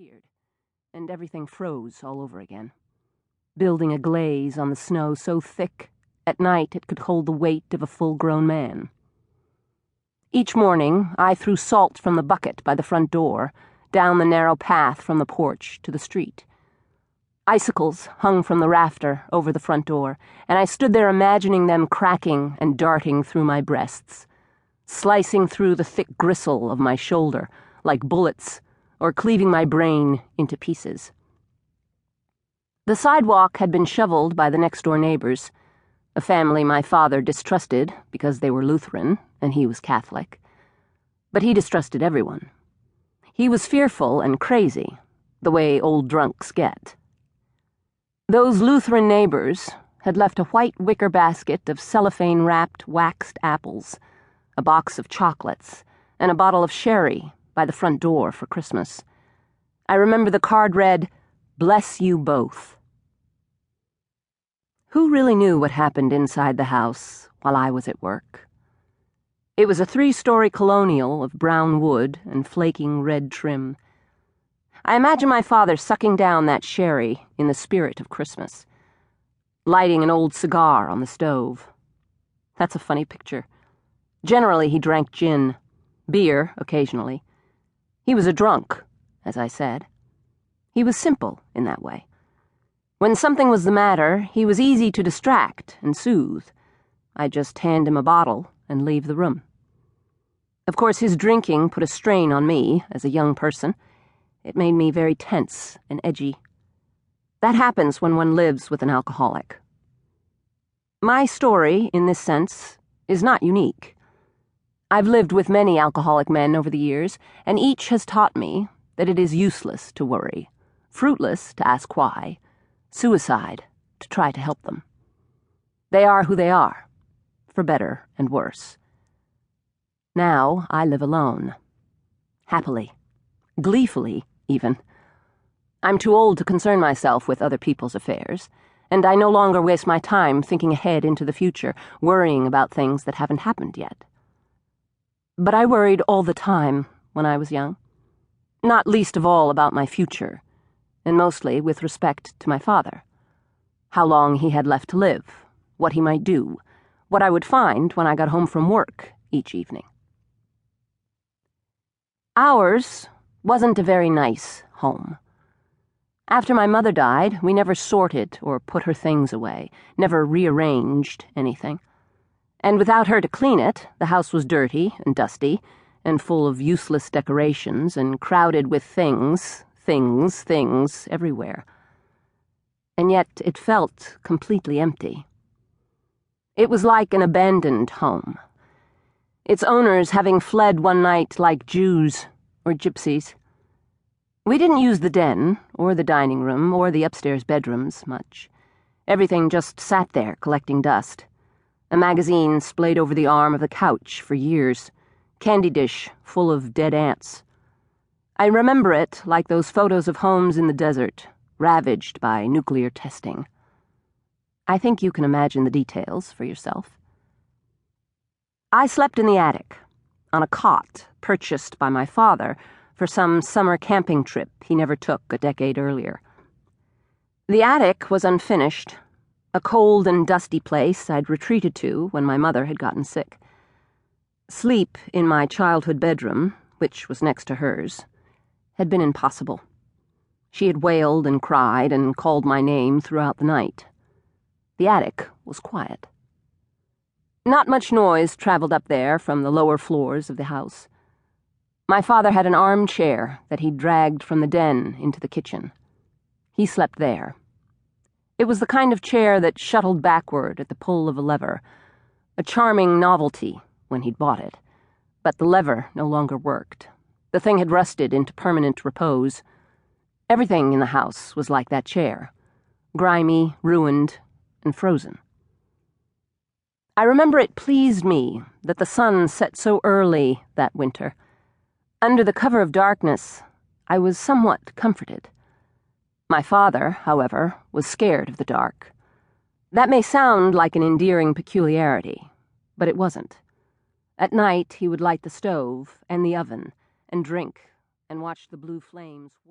disappeared, and everything froze all over again, building a glaze on the snow so thick at night it could hold the weight of a full-grown man. Each morning I threw salt from the bucket by the front door, down the narrow path from the porch to the street. Icicles hung from the rafter over the front door, and I stood there imagining them cracking and darting through my breasts, slicing through the thick gristle of my shoulder like bullets, or cleaving my brain into pieces. The sidewalk had been shoveled by the next-door neighbors, a family my father distrusted because they were Lutheran and he was Catholic. But he distrusted everyone. He was fearful and crazy, the way old drunks get. Those Lutheran neighbors had left a white wicker basket of cellophane-wrapped waxed apples, a box of chocolates, and a bottle of sherry by the front door for Christmas. I remember the card read, "Bless you both." Who really knew what happened inside the house while I was at work? It was a 3-story colonial of brown wood and flaking red trim. I imagine my father sucking down that sherry in the spirit of Christmas, lighting an old cigar on the stove. That's a funny picture. Generally, he drank gin, beer occasionally. He was a drunk, as I said. He was simple in that way. When something was the matter, he was easy to distract and soothe. I'd just hand him a bottle and leave the room. Of course, his drinking put a strain on me as a young person. It made me very tense and edgy. That happens when one lives with an alcoholic. My story, in this sense, is not unique. I've lived with many alcoholic men over the years, and each has taught me that it is useless to worry, fruitless to ask why, suicide to try to help them. They are who they are, for better and worse. Now I live alone. Happily. Gleefully, even. I'm too old to concern myself with other people's affairs, and I no longer waste my time thinking ahead into the future, worrying about things that haven't happened yet. But I worried all the time when I was young, not least of all about my future, and mostly with respect to my father. How long he had left to live, what he might do, what I would find when I got home from work each evening. Ours wasn't a very nice home. After my mother died, we never sorted or put her things away, never rearranged anything. And without her to clean it, the house was dirty and dusty, and full of useless decorations, and crowded with things everywhere. And yet it felt completely empty. It was like an abandoned home, its owners having fled one night like Jews or gypsies. We didn't use the den, or the dining room, or the upstairs bedrooms much. Everything just sat there collecting dust. A magazine splayed over the arm of the couch for years, candy dish full of dead ants. I remember it like those photos of homes in the desert, ravaged by nuclear testing. I think you can imagine the details for yourself. I slept in the attic, on a cot purchased by my father for some summer camping trip he never took a decade earlier. The attic was unfinished, a cold and dusty place I'd retreated to when my mother had gotten sick. Sleep in my childhood bedroom, which was next to hers, had been impossible. She had wailed and cried and called my name throughout the night. The attic was quiet. Not much noise traveled up there from the lower floors of the house. My father had an armchair that he'd dragged from the den into the kitchen. He slept there. It was the kind of chair that shuttled backward at the pull of a lever, a charming novelty when he'd bought it, but the lever no longer worked. The thing had rusted into permanent repose. Everything in the house was like that chair, grimy, ruined, and frozen. I remember it pleased me that the sun set so early that winter. Under the cover of darkness, I was somewhat comforted. My father, however, was scared of the dark. That may sound like an endearing peculiarity, but it wasn't. At night, he would light the stove and the oven and drink and watch the blue flames whirl.